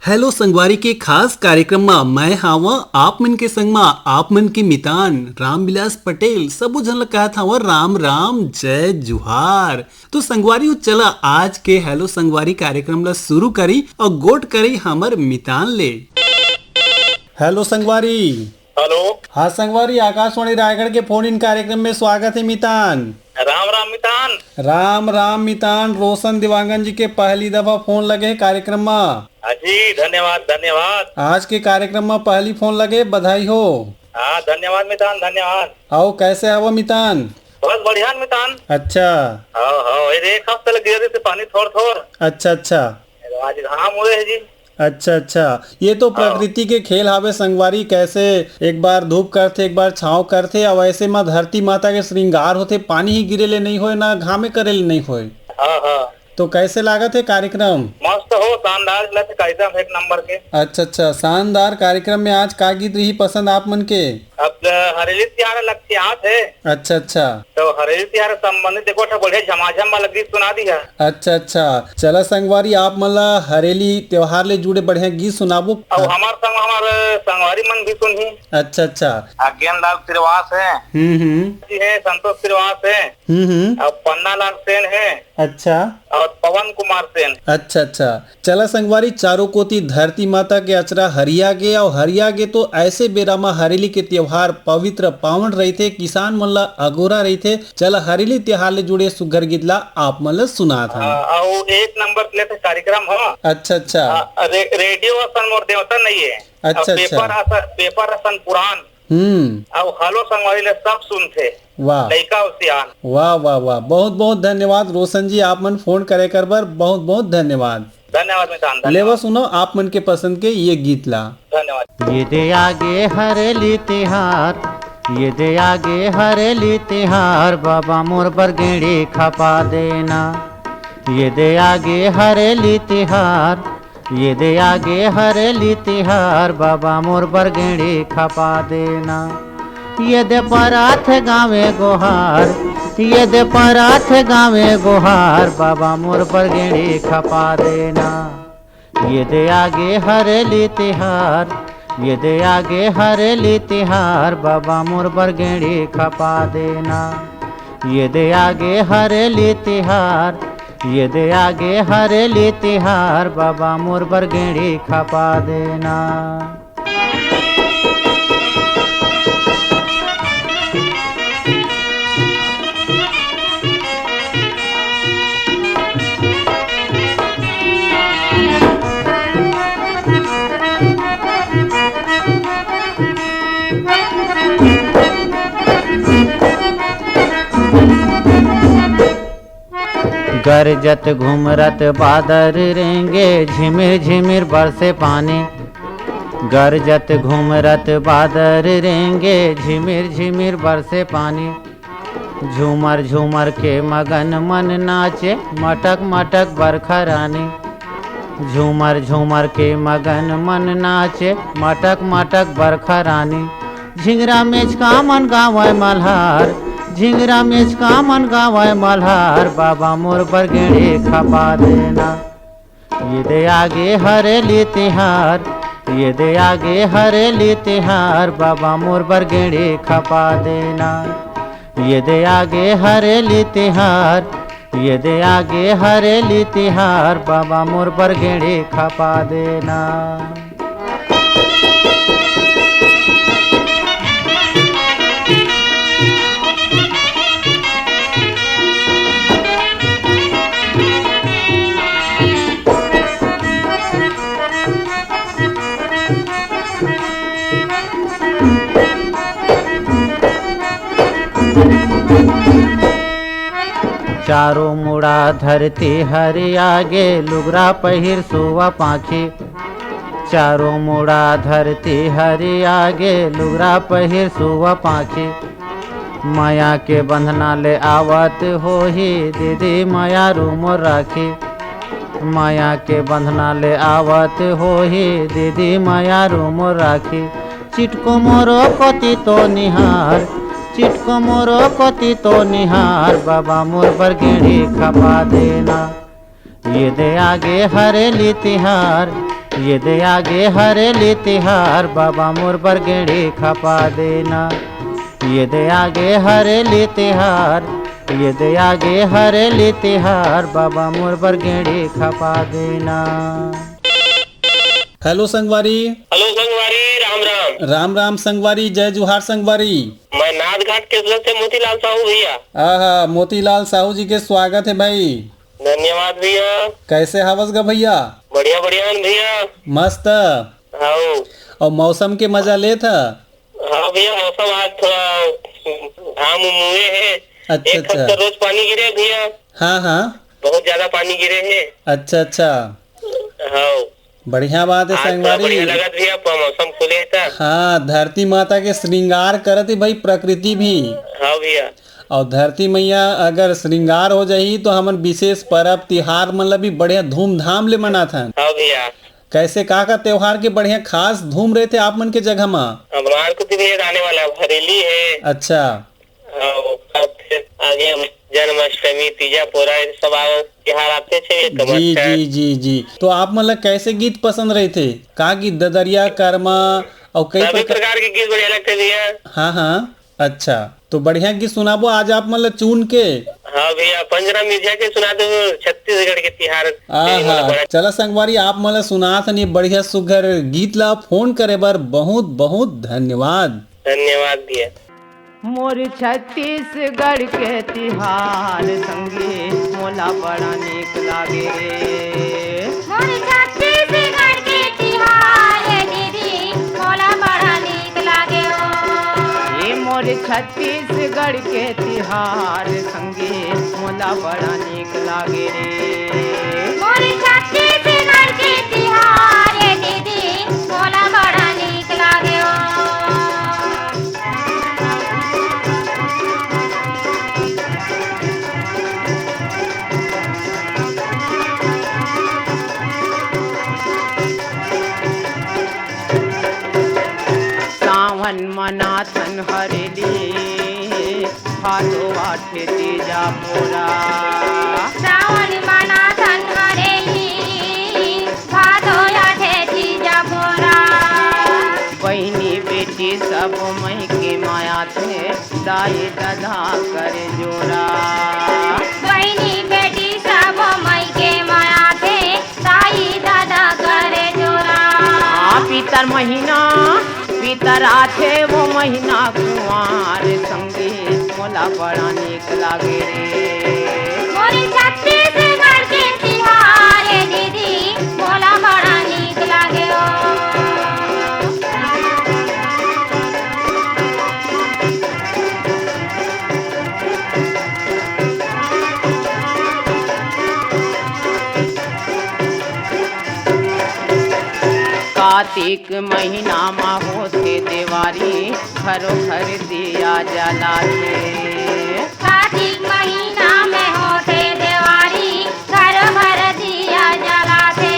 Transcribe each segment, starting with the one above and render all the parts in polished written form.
Hello संगवारी के खास कार्यक्रम में मैं हावा आप मन के संग में आप मन के मितान रामविलास पटेल सबो झन ला कहत हावा राम राम जय जुहार। तो संगवारी चला आज के हेलो संगवारी कार्यक्रम ला शुरू करी और गोट करी हमर मितान ले। हेलो संगवारी। हेलो। हाँ संगवारी, आकाशवाणी रायगढ़ के फोन इन कार्यक्रम में स्वागत है मितान। राम राम मितान। राम राम मितान। रोशन दिवांगन जी के पहली दफा फोन लगे है कार्यक्रम में। जी धन्यवाद धन्यवाद। आज के कार्यक्रम में पहली फोन लगे, बधाई हो। हाँ धन्यवाद मितान धन्यवाद। आओ कैसे आओ मितान? बहुत बढ़िया मितान। अच्छा। हाँ एक हफ्ते लग गया थे पानी थोड़ थोड़। अच्छा अच्छा। आज घाम हुए है जी। अच्छा अच्छा। ये तो प्रकृति के खेल हावे संगवारी, कैसे एक बार धूप करथे एक बार छाँव करथे और ऐसे में धरती माता के श्रृंगार होते, पानी ही गिरे ले नहीं होए ना घामे करे ले नहीं होए। हाँ हाँ। तो कैसे लागत है कार्यक्रम? मस्त हो, शानदार कार्यक्रम एक नंबर के। अच्छा अच्छा, शानदार कार्यक्रम में आज का गीत रही पसंद आप मन के? अब हरेली त्योहार लक्ष्यात है। अच्छा अच्छा। तो हरेली त्योहार संबंधित देखो बढ़िया झमाझम वाला गीत सुना दिया। अच्छा अच्छा, चला संगवारी आप मन ला हरेली त्योहार ले जुड़े बढ़िया गीत सुनाबो। और हमार संगवारी मन भी सुनही। अच्छा अच्छा। ज्ञानलाल श्रीवास है। जी है, संतोष श्रीवास है। और पन्ना लाल सेन है। अच्छा। और पवन कुमार सेन। अच्छा अच्छा। चला संगवारी, चारों कोती धरती माता के अचरा हरिया गे और हरिया गे तो ऐसे बेरा में हरेली के त्योहार पवित्र पावन रही थे, किसान मन ला अगोरा रही थे। चला हरेली त्योहार ले जुड़े सुघर गीत ला आप मन ला सुना था। और एक नंबर प्ले थे कार्यक्रम हो। अच्छा अच्छा। रेडियो असन मोर देवता नहीं है। अच्छा अच्छा। पेपर असन पुरान। और हेलो संगवारी ले सब सुनते। वाह। लइका उसियान। वाह वाह वाह, बहुत बहुत धन्यवाद रोशन जी, आप मन फोन करे कर बर बहुत बहुत धन्यवाद। धन्यवाद मितान। लेवा सुनो आप मन के पसंद के ये गीत ला। धन्यवाद। ये दे आगे हरेली तिहार, ये दे आगे हरेली तिहार, बाबा मोर बरगेड़ी खपा देना। ये दे आगे हरेली तिहार, ये दे आगे हरेली तिहार, बाबा मोर बरगेड़ी खपा देना। ये दे पराथ गावे गोहार, ये दे पराथ गावे गोहार, बाबा मोर बरगेड़ी खपा देना। ये दे आगे हरेली तिहार, ये दे आगे हरेली तिहार, बाबा मोर बरगेड़ी खपा देना। ये दे आगे हरेली तिहार, ये दे आगे हरेली तिहार, बाबा मोर बरगेड़ी खपा देना। गरजत घुमरत बादर रेंगे, झिमिर झिमिर बरसे पानी। गरजत घुमरत बादर रेंगे, झिमिर झिमिर बरसे पानी। झूमर झूमर के मगन मन नाचे, मटक मटक बरखा रानी। झूमर झूमर के मगन मन नाचे, मटक मटक बरखा रानी। झिंगरा मेचका मन गावे मल्हार, झिंगरा मेचका मन गावे मल्हार, बाबा मोर बरगेड़ी खपा देना। ये दे आगे हरेली तिहार, ये दे आगे हरेली तिहार, बाबा मोर बरगेड़ी खपा देना। ये दे आगे हरेली तिहार, ये दे आगे हरेली तिहार, बाबा मोर बरगेड़ी खपा देना। चारों मुड़ा धरती हरियागे, लुगरा पहिर सुवा पाखी। चारों मुड़ा धरती हरियागे, लुगरा पहिर सुवा पाखी। माया के बंधना ले आवत होही, दीदी माया रूम राखी। माया के बंधना ले आवत होही, दीदी माया रूम राखी। चिटको मोरो कोती तो निहार, चिटको मोरो कोती तो निहार, बाबा मोर बरगेड़ी खपा देना। ये दे आगे हरेली तिहार, ये दे आगे हरेली तिहार बाबा मोर बरगेड़ी खपा देना। ये दे आगे हरेली तिहार, ये दे आगे हरेली तिहार बाबा मोर बरगेड़ी खपा देना। हेलो संगवारी। हेलो संगवारी, राम राम। राम राम संगवारी, जय जुहार संगवारी। मैं नाथ घाट के से मोतीलाल साहू भैया। आहा, मोतीलाल साहू जी के स्वागत है भाई। धन्यवाद भैया। कैसे हवस गा भैया? बढ़िया बढ़िया भैया। मस्त। हाँ। और मौसम के मजा ले था? हाँ भैया, मौसम आज थोड़ा घाम हुए है। अच्छा एक हफ्ता रोज पानी गिरे भैया। हाँ हाँ, बहुत ज्यादा पानी गिरे हैं। अच्छा अच्छा, हाँ, बढ़िया बात है आज थोड़ा संगवारी। बढ़िया लगा भैया, मौसम खुले था। हाँ, धरती माता के श्रृंगार करत है भाई प्रकृति भी। हाँ भैया। और धरती मैया अगर श्रृंगार हो जाही तो हमन विशेष पर्व तिहार मतलब भी बढ़िया धूमधाम ले मनाथन। हाँ भैया। कैसे का त्योहार के बढ़िया खास धूम रहे थे आप मन के जगह में? हमारे को भी आने वाला हरेली है। अच्छा। आगे जन्माष्टमी, तीजा पोरा सब त्योहार आते थे। जी जी जी जी, तो आप मतलब कैसे गीत पसंद रहे थे? का गीत? ददरिया, कर्मा और कई प्रकार के गीत बढ़िया लगते भैया। हाँ हाँ, अच्छा, तो बढ़िया गीत सुनाबो आज आप मतलब चुन के। हाँ भैया, पंजरा मिर्जा के सुना दो, छत्तीसगढ़ के तिहार। चला संगवारी, आप मतलब सुनात नहीं बढ़िया सुघर गीत ला फोन करे बर बहुत बहुत धन्यवाद। धन्यवाद भैया। मोर छत्तीसगढ़ के तिहार संगे मोला बड़ा नीक लागे रे। मोर छत्तीसगढ़ के तिहार दीदी मोला बड़ा नीक लागे हो। ये मोर छत्तीसगढ़ के तिहार संगे मोला बड़ा नीक लागे रे। मोर छत्तीसगढ़ के तिहार दीदी मोला बड़ा नीक लागे हो। सावन मनाथन हरेली भादो आठे तीजा पोरा। सावन मनाथन हरेली भादो आठे तीजा पोरा। बहनी बेटी सब मई के माया थे दाई दधा कर जोरा। बहनी बेटी सब मई के माया थे दाई दादा करे जोरा। पीतर महीना पीतर आथे वो महीना कुंवार संगे मोला बड़ा नीक लागे रे। मोर छत्तीसगढ़ के तिहार दीदी मोला बड़ा नीक लागे हो। कार्तिक महीना में होते देवारी घरों घर दिया जलाते। कार्तिक महीना में होते देवारी घर भर दिया जलाते।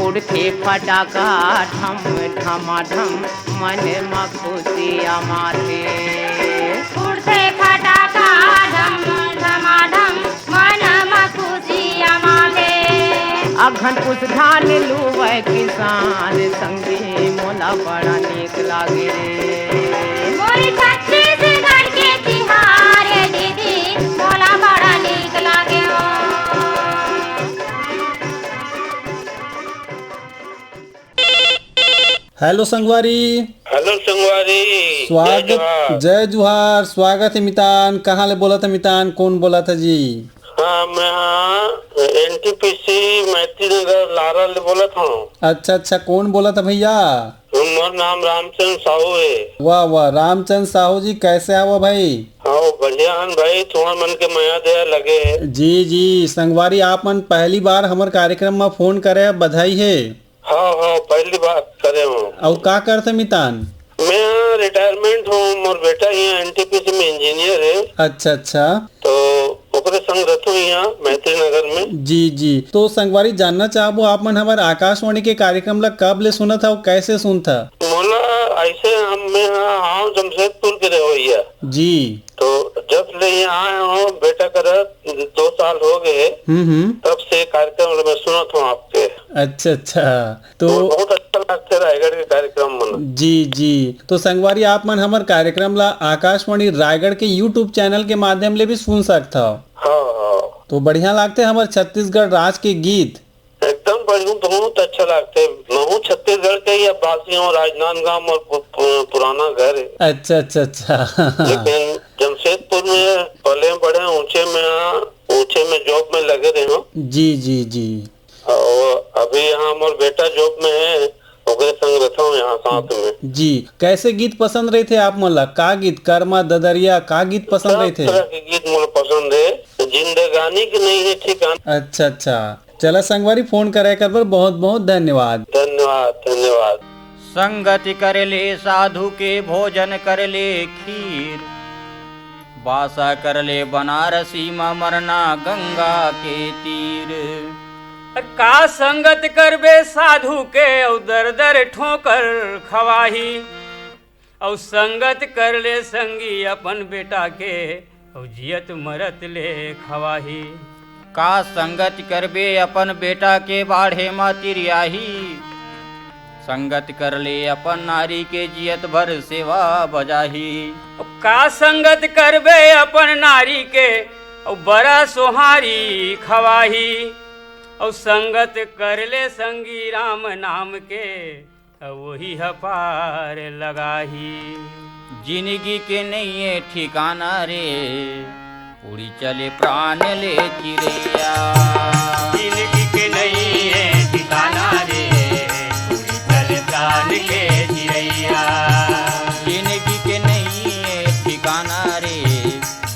उड़ते फटाका ढम ढमाढम मन में खुशियाँ माते। उड़ते फटाका ढम ढमाढम मन में खुशियाँ माते। अघन कुछ धान लुवै किसान संगे मोला बड़ा नीक लागे रे। मोर छत्तीसगढ़ के तिहार दीदी मोला बड़ा नीक लागे हो। हेलो संगवारी। हेलो संगवारी, स्वागत, जय जुहार, स्वागत है मितान। कहाँ ले बोला था मितान? कौन बोला था जी? हाँ, मैं एनटीपीसी मैत्री नगर लारा ले बोला था। अच्छा अच्छा, कौन बोला था भैया? मेरा नाम रामचंद्र साहू है। वाह वाह, रामचंद्र साहू जी, कैसे आओ भाई? हाँ बढ़िया भाई, थोड़ा मन के माया दया लगे। जी जी संगवारी, आप मन पहली बार हमारे कार्यक्रम में फोन करे, बधाई है। हाँ हाँ, पहली बात करे हूँ। और का करते मितान? मैं रिटायरमेंट हूँ, मोर बेटा यहाँ एनटीपीसी में इंजीनियर है। अच्छा अच्छा, तो ओकरे संग रहते यहाँ मैत्री नगर में। जी जी, तो संगवारी जानना चाहबो आप मन हमारे आकाशवाणी के कार्यक्रम ला कब ले सुना था और कैसे सुन था? मोला ऐसे मैं हाँ जमशेदपुर के रहे भैया जी। तो जब ले यहाँ आए हो बेटा कर 2 साल हो गए, तब से कार्यक्रम मैं सुना था आपके। अच्छा अच्छा। तो बहुत अच्छा लगते रायगढ़ के कार्यक्रम मन। जी जी, तो संगवारी आप मन हमार कार्यक्रम ला आकाशवाणी रायगढ़ के यूट्यूब चैनल के माध्यम ले भी सुन सकता हो। हाँ हाँ, तो बढ़िया लागते हमारे छत्तीसगढ़ राज के गीत। एकदम बढ़िया, बहुत अच्छा लगते। मैं हूँ छत्तीसगढ़ के ही वासी हूँ, राजनांदगांव और पुराना घर है। अच्छा अच्छा अच्छा। लेकिन जमशेदपुर में पले बड़े ऊंचे में जॉब में लगे रहे हो। जी जी जी। और अभी यहाँ हमारे बेटा जॉब में है, ओकरे संग रहता हूँ यहाँ साथ में। जी, कैसे गीत पसंद रहे थे आप मन ला? का गीत, कर्मा ददरिया, का गीत पसंद रहे थे? सब तरह के गीत मुझे पसंद है, जिंदगानी की नहीं है ठिकाना। अच्छा अच्छा, चला संगवारी फोन करे कर पर बहुत बहुत धन्यवाद। धन्यवाद धन्यवाद। संगति कर ले साधु के भोजन कर ले खीर, बासा कर ले बनारसी में मरना गंगा के तीर। का संगत करबे साधु के औ दर दर ठोकर खवाही, औ संगत कर ले संगी अपन बेटा के औ जियत मरत ले खवाही। का संगत करबे अपन बेटा के बाढ़े मा तिरियाही, संगत कर ले अपन नारी के जियत भर सेवा बजाही। का संगत करबे अपन नारी के औ बड़ा सोहारी खवाही, और संगत कर ले संगी राम नाम के वही हपार लगाही। जिंदगी के नहीं है ठिकाना रे, उड़ी चले प्राण ले चिड़ैया। जिंदगी के नहीं है ठिकाना रे, उड़ी चले प्राण के चिड़ैया। जिंदगी के नहीं है ठिकाना रे,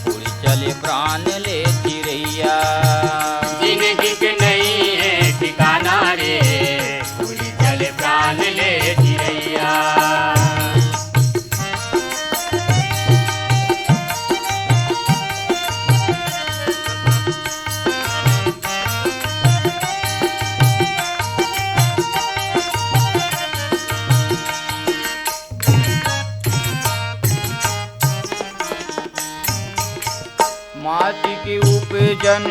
उड़ी चले प्राण ले चिड़ैया। जिंदगी के नहीं है ठिकाना रे, उड़ी चले प्राण ले चिड़ैया। माटी के उपजन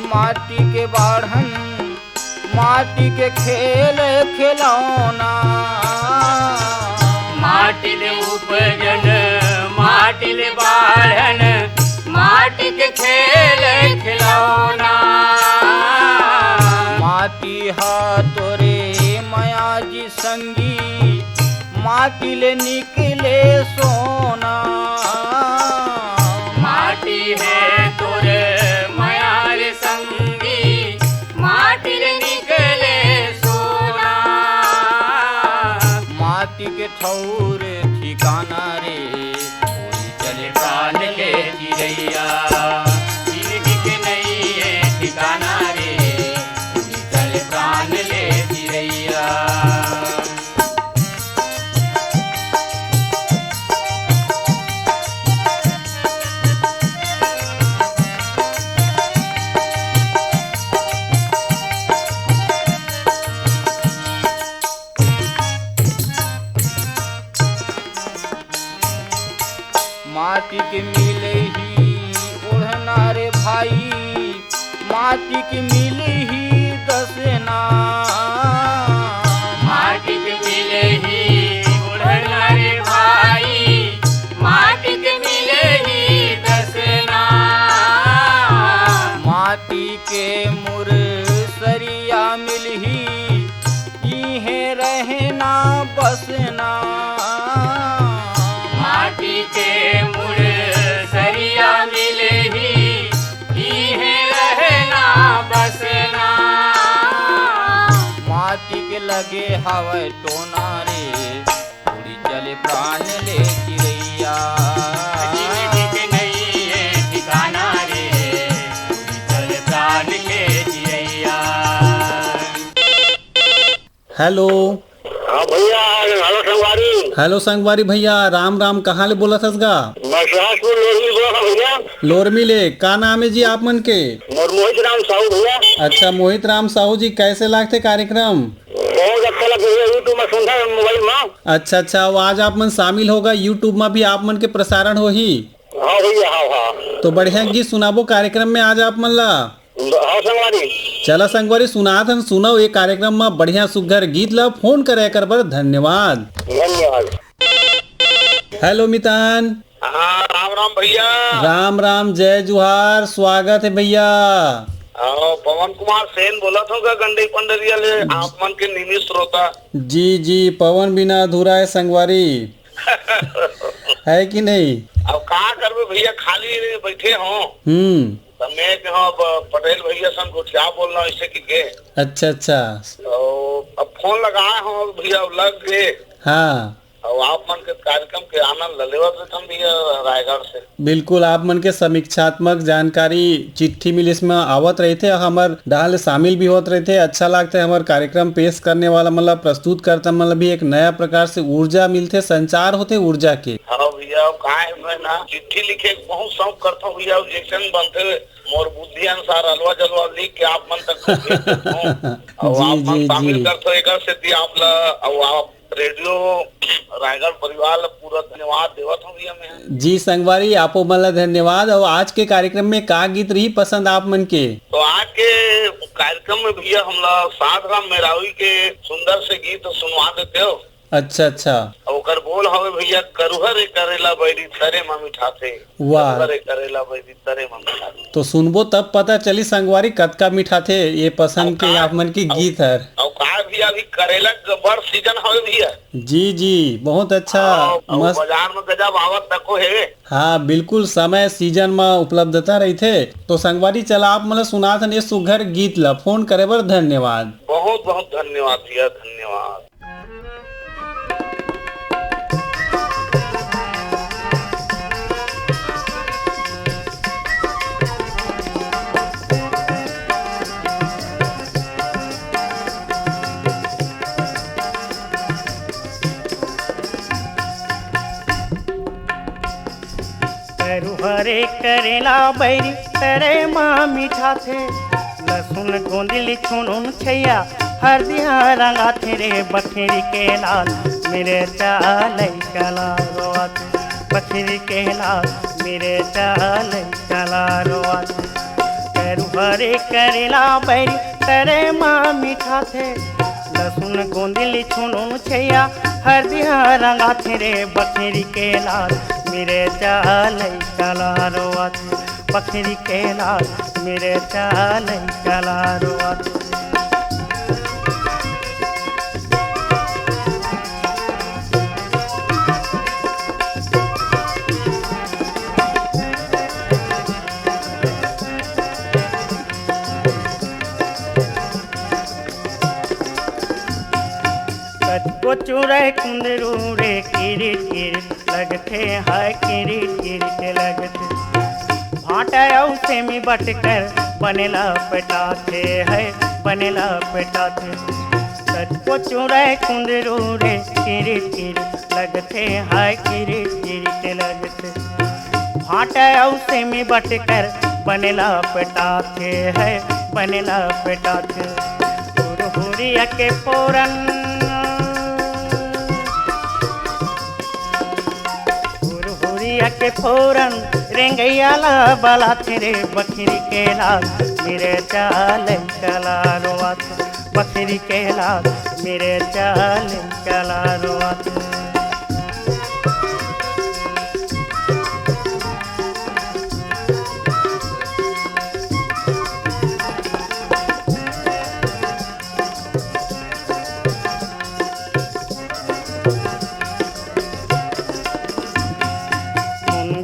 माटी के बाढ़न, माटी के खेल खिलौना। माटी ले उपजन माटी ले बाढ़न, माटी के खेल खिलौना। माटी तोरे माया जी संगी, माटी ले निकले सोना। माटी है तोरे मायार संगी, माटी ले निकले सोना। माटी के ठौर ठिकाना रे, उड़ी चले प्राण ले चिड़ैया। जिंदगी के नहीं है ठिकाना रे, उड़ी चले प्राण ले चिड़ैया। माटी के मिले ही ओढ़ना रे भाई, माटी के मिले ही दसना। माटी के मिले ही ओढ़ना रे भाई, माटी के मिले ही दसना। माटी के मुर सरिया मिलही, इहे रहना बसना। माटी के मुड़ सरिया मिले ही, इहे रहना बसना। माटी के लगे हवा टोना रे, उड़ी चले प्राण ले चिड़ैया। जिंदगी के नहीं है ठिकाना रे, उड़ी चले प्राण के चिड़ैया। हेलो हाँ भैया, हेलो संगवारी। हेलो संगवारी भैया, राम राम, कहाँ ले बोला थस गा? बसराजपुर लोरमी बोला था भैया। लोरमी ले, का नाम है जी आप मन के? मोहित राम साहू भैया। अच्छा मोहित राम साहू जी, कैसे लागते कार्यक्रम? बहुत अच्छा लगे यूट्यूब में सुनता है, मोबाइल में। अच्छा अच्छा, वो आज आप मन शामिल होगा, यूट्यूब में भी आप मन के प्रसारण हो ही। हाँ भैया, हाँ हाँ। तो बढ़िया गीत सुनाबो कार्यक्रम में आज आप मन ला। हाँ संगवारी। चला संगवारी सुनाथन सुनो ये कार्यक्रम में बढ़िया सुघर गीत ला फोन करे कर बर धन्यवाद। धन्यवाद। हेलो मितान। हाँ राम राम भैया। राम राम जय जुहार, स्वागत है भैया। पवन कुमार सेन बोला था गंडई पंडरिया ले आप मन के नियमित श्रोता। जी जी, पवन बिना अधूरा है संगवारी है कि नहीं। अब कहाँ करबे भैया, खाली बैठे हो। तो मैं पटेल भैया सन गोठिया बोल रहा हूँ इससे की के। अच्छा अच्छा। तो अब फोन लगाए हो भैया, लग गए। हाँ, और आप मन के कार्यक्रम के आनंद लेवत रहते भैया रायगढ़ से। बिल्कुल, आप मन के समीक्षात्मक जानकारी चिट्ठी मिल इसमें आवत रहे थे, हमार डाल शामिल भी होते रहे थे। अच्छा लगता है हमारे कार्यक्रम पेश करने वाला मतलब प्रस्तुत करता मतलब भी एक नया प्रकार से ऊर्जा मिलते, संचार होते ऊर्जा के। हाँ भैया, कहा ना चिट्ठी लिखे बहुत शौक करता हूँ भैया, जैसे बनते मोर बुद्धि अनुसार अलवा जलवा लिख के आप मन तक और आप मन शामिल करते एक से आप रेडियो रायगढ़ परिवार पूरा धन्यवाद देवत हूँ भैया मैं। जी संगवारी, आपो मतलब धन्यवाद। और आज के कार्यक्रम में का गीत रही पसंद आप मन के? तो आज के कार्यक्रम में भैया हमला साध राम मेरावी के सुंदर से गीत सुनवा देते हो। अच्छा अच्छा। और बोल हवे भैया, करुहरे करेला बैरी तरे में मिठाते। वाह, करुहरे करेला बैरी तरे में मिठाते। तो सुनबो तब पता चली संगवारी कतका मिठाते ये पसंद के आप मन की गीत है। और कहा भैया अभी करेला बड़ सीजन हवे भैया। जी जी, बहुत अच्छा। मस्त बाजार में गजब आवत तको है। हाँ बिल्कुल, समय सीजन में उपलब्धता रही थे। तो संगवारी चला आप मतलब सुना था ये सुघर गीत ला फोन करे बर धन्यवाद। बहुत बहुत धन्यवाद भैया, धन्यवाद। करुहरे करेला बैरी तरे माँ मीठा थे, लहसुन गोंदली छुनुन छैया हरदिया रंगा थे रे बखेरी के लाल मेरे चाल कला रोआत। बखेरी के लाल मेरे चाल कला रोआत। करुहरे करेला बैरी तरे माँ मीठा थे, लहसुन गोंदली छुनुन छैया हरदिया रंगा थे रे बखेरी के लाल मेरे चाल कला रोआत। बखेरी के लाल मेरे चाल कला रोआत। को चूरे कुंदरू रे किरिट किरिट लगते है, किरिट किरिट लगते भाटा से में बटकर बनेला पेटाते है, बनेला पेटाते। को चूरे कुंदरू रे किरिट किरिट लगते है, किरिट किरिट लगते भाटा से में बटकर बनेला पेटाते है, बनेला पेटाते। हुरिया के पोरन के फोरन रेंगैयाला बाला तेरे बकरी के लाल मेरे चाल कला रोआत। बकरी के लाल मेरे चाल कला रोआत।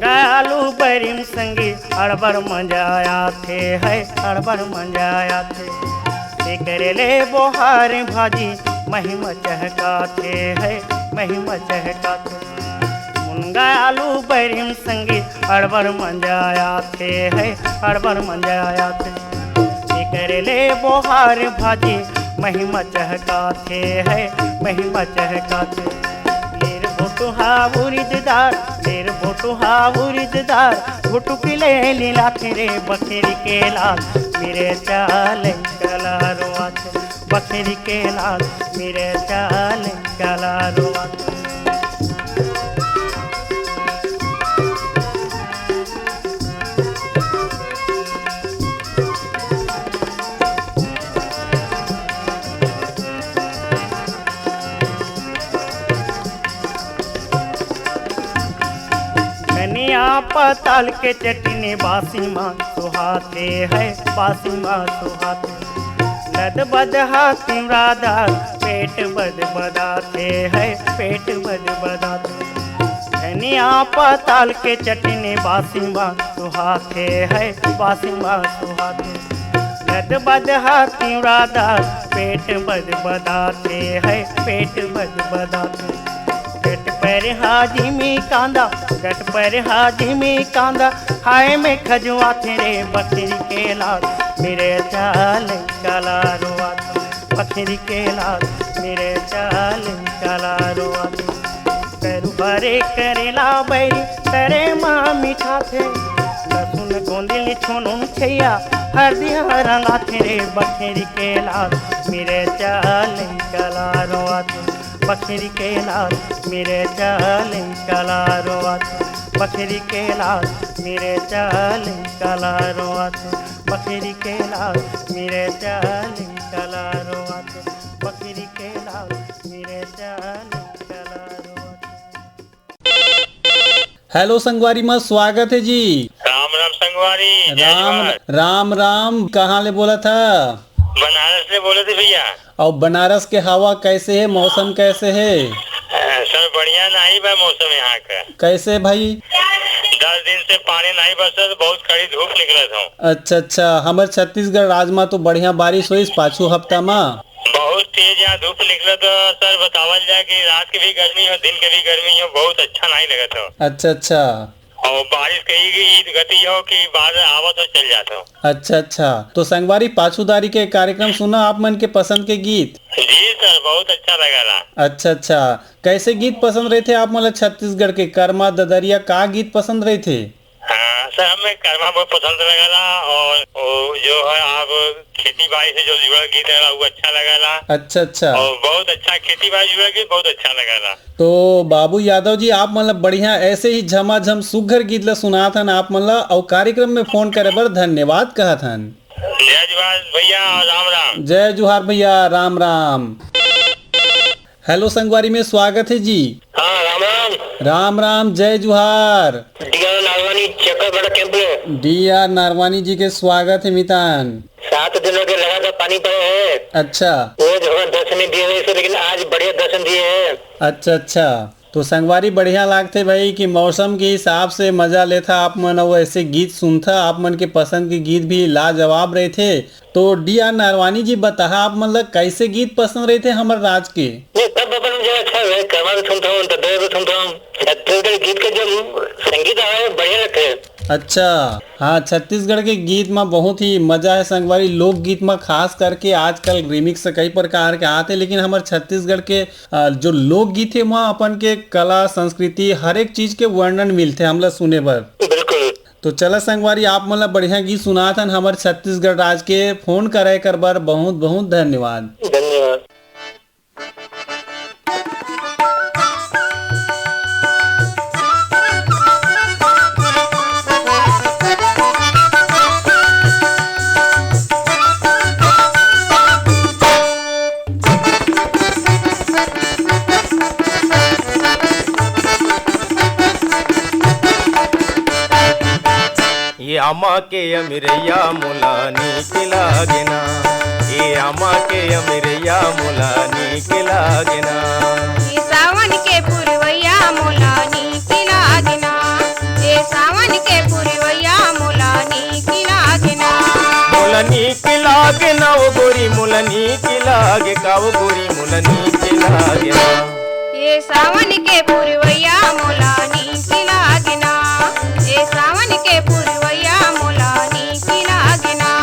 आलू बरीम संगी अड़बड़ मंजाया थे है, अड़बड़ मंजाया थे। करेले बोहार भाजी महिमा चहकाते है, महिमा चहकाते। मुनगा आलू बरीम संगी अड़बड़ मंजाया थे है, अड़बड़ मंजाया थे। करेले बोहार भाजी महिमा चहकाते है, महिमा चहकाते। भोटू हाउरिदार मेरे भोटू हाउरिदार भोटू पिले लीला तेरे बखेरी के लाल मेरे चाल कला रोआत। बखेरी के लाल मेरे चाल कला रोआत। पताल के चटनी बासी माँ सुहाते है बासी माँ सुहाते नद बद हाथी राधार पेट बद बदाते है पेट बद बदाते धनिया पताल के चटनी बासी माँ सुहाते है बासी माँ सुहाते नद बद हाथी राधार पेट बद बदाते है पेट बद बदाते गट पर हाजी में कांदा गट पर हाजी में कांदा हाय में खजुआते रे बकरी के लाल मेरे चाल काला रुआते बकरी के लाल मेरे चाल काला रुआते करू हरे करेला बैरी करे माँ मीठा थे लहसुन गोंदली छोनून छैया हरदिया रंगा थे रे बकरी के लाल मेरे चाल काला रुआते बकरी के लाल मेरे चाल काला रुआते बकरी के लाल मेरे चाल काला रुआते बकरी के लाल मेरे चाल काला रुआते बकरी के लाल मेरे चाल काला रुआते। हेलो संगवारी माँ, स्वागत है जी। राम राम संगवारी। राम राम राम। कहाँ ले बोला था? बनारस से बोले थे भैया। और बनारस के हवा कैसे है, मौसम कैसे है? सर बढ़िया नहीं बा मौसम यहाँ का। कैसे भाई? 10 दिन से पानी नहीं बरसा, बहुत कड़ी धूप निकलत हूँ। अच्छा अच्छा, हमारे छत्तीसगढ़ राज्य में तो बढ़िया बारिश हुई पाछू हफ्ता में। बहुत तेज यहाँ धूप निकलत हो सर, बतावल जाए कि रात की भी गर्मी हो दिन के भी गर्मी हो, बहुत अच्छा नहीं लगत हो। अच्छा अच्छा। और बारिश कही गई गति हो कि बाहर आवत हो चल जाता हो। अच्छा अच्छा, तो संगवारी पाछूदारी के कार्यक्रम सुना आप मन के पसंद के गीत? जी सर, बहुत अच्छा लगा। अच्छा अच्छा, कैसे गीत पसंद रहे थे आप मतलब छत्तीसगढ़ के? कर्मा ददरिया का गीत पसंद रहे थे? हाँ सर, हमें कर्मा बहुत पसंद लगा और जो है आप खेती बाड़ी से जो जुड़ा गीत है वो अच्छा लगा। अच्छा अच्छा, और बहुत अच्छा खेती बाड़ी जुड़ा गीत बहुत अच्छा लगा। तो बाबू यादव जी, आप मतलब बढ़िया ऐसे ही झमाझम सुघर गीत ला सुना था आप मतलब, और कार्यक्रम में फोन करे बर धन्यवाद कहा था। जय जुहार भैया, राम राम। जय जुहार भैया, राम राम। हेलो संगवारी में स्वागत है जी। हाँ राम राम। राम राम, जय जुहार। डीआर नारवानी चक्करगढ़ कैंप में डीआर नारवानी जी के स्वागत है मितान। 7 दिनों के लगातार पानी पड़े है। अच्छा, वो जो दर्शन नहीं दिए नहीं, लेकिन आज बढ़िया दर्शन दिए हैं। अच्छा अच्छा, तो संगवारी बढ़िया लागते भाई कि मौसम के हिसाब से मजा लेता आप मन, और ऐसे गीत सुनता आप मन के पसंद के गीत भी लाजवाब रहे थे। तो डीआर नारवानी जी बता आप मतलब कैसे गीत पसंद रहे थे हमारे राज के? तब अपन मुझे अच्छा है, कर्मा भी सुनता हूँ, तदर भी सुनता हूँ। छत्तीसगढ़ गीत के जो संगीत है बढ़िया लगते हैं। अच्छा हाँ, छत्तीसगढ़ के गीत में बहुत ही मजा है संगवारी। लोक गीत में खास करके आजकल रिमिक्स कई प्रकार के आते, लेकिन हमारे छत्तीसगढ़ के जो लोक गीत है वहाँ अपन के कला संस्कृति हर एक चीज के वर्णन मिलते हमला सुने बर। बिल्कुल। तो चला संगवारी, आप मतलब बढ़िया गीत सुना था हमारे छत्तीसगढ़ राज्य के। फोन करे कर बार बहुत बहुत धन्यवाद। धन्यवाद। ये आमा के अमिरैया मुलानी के लागेना, ये आमा के अमिरैया मुलानी के लागेना। ये सावन के पुरवैया मोलानी की लागना, ये सावन के पुरवैया मोलानी की लागना। मुलानी के लागेना वो गोरी मुलानी के लागे का वो गोरी मुलानी के लागेना। ये सावन के पुरवैया मोलानी की लागना, ये सावन के पुरवैया मोलानी की लागना।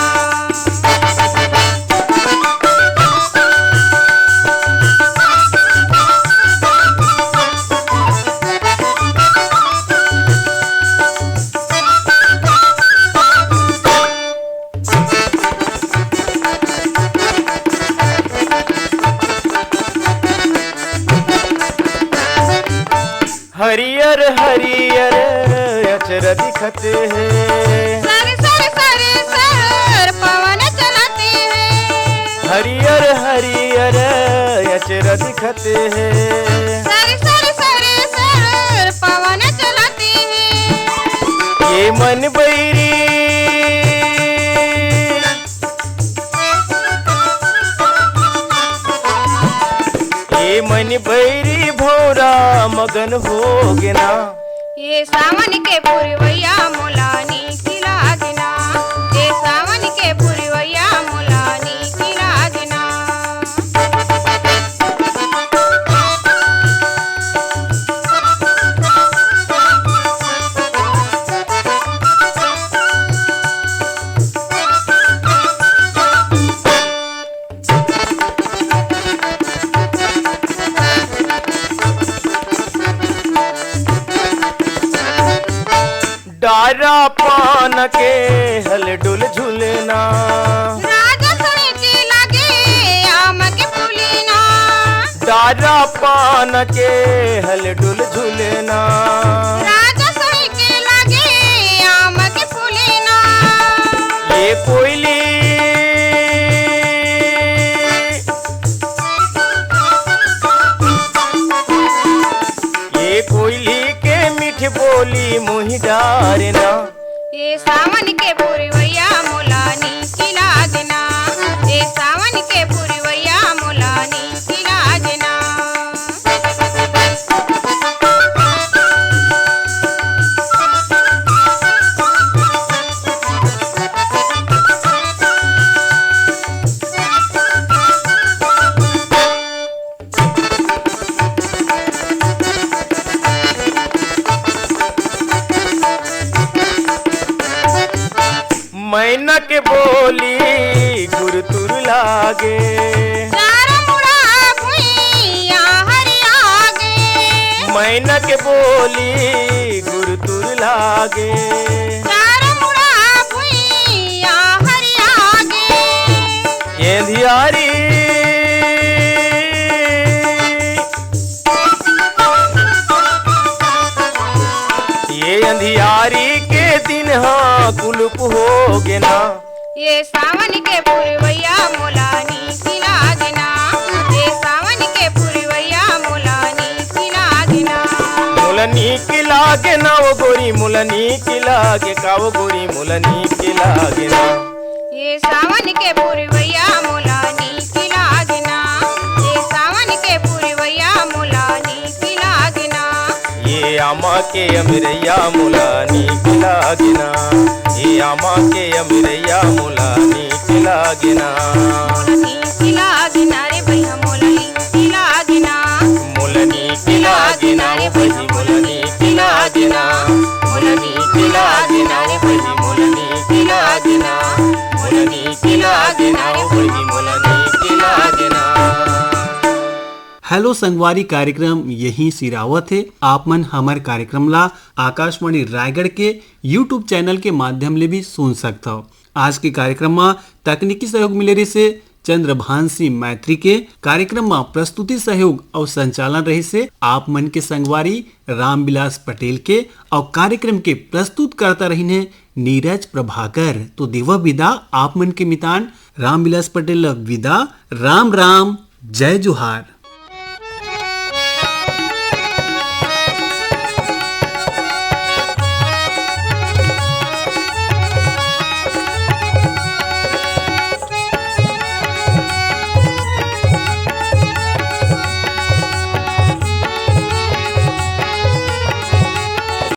हरियर हरियर अचर दिखते हैं, सर सर सर सर पवन चलाते हैं। हरियर हरियर अचर दिखते हैं। सर सर सर सर पवन चलाते हैं। ये मन बैरी ये मन बैरी भौरा मगन हो गिना ये सावन के पुरवैया मोलानी की लागना, ये सावन के पुरवैया मोलानी की लागना। डारा पान के हलडुल झुलना राजा सड़े के लागे आम के फूलिना, डारा पान के हलडुल झुलना राजा सड़े के लागे आम के फूलिना। ये कोयली ये कोयली के मीठी बोली मोहि डारना ये सावन के पुरवैया मोलानी की लागना, ये सावन के पुरवैया मोलानी की लागना। मैना के बोली गुरुतुर लागे चारा मुड़ा भुइया हरियागे, मैना के बोली गुरुतुर लागे चारा मुड़ा भुइया हरियागे। ये धियारी ये अंधियारी के दिन हाँ कुलुप हो गिना ये सावन के पुरवैया मोलानी की लागना, ये सावन के पुरवैया मोलानी की लागना। मुलनी की लागे ना वो गोरी मुलनी की लागे का वो गोरी मुलनी की लागे ना ये सावन के पुरवैया मोलानी की लागना, ये सावन के पुरवैया मोलानी की लागना। ये आमा के अमरैया मुलानी की लागे ना ये आमा के अमरैया मुलानी की लागे ना मोलानी की लागना रे भैया मोलानी की लागना, मुलनी की लागे ना वो भजी मुलनी की लागे ना मुलनी की लागे ना वो भजी मुलनी की लागे ना मुलनी की लागे ना वो भजी मुलनी की लागे ना। हेलो संगवारी कार्यक्रम यही सिरावत है। आप मन हमार कार्यक्रम ला आकाशवाणी रायगढ़ के यूट्यूब चैनल के माध्यम ले भी सुन सकता हो। आज के कार्यक्रम में तकनीकी सहयोग मिले रही से चंद्रभान सिंह मैत्री के कार्यक्रम में प्रस्तुति सहयोग और संचालन रही से आप मन के संगवारी रामविलास पटेल के और कार्यक्रम के प्रस्तुत करता रही ने नीरज प्रभाकर। तो देवा विदा आप मन के मितान रामविलास पटेल विदा। राम राम, जय जोहार।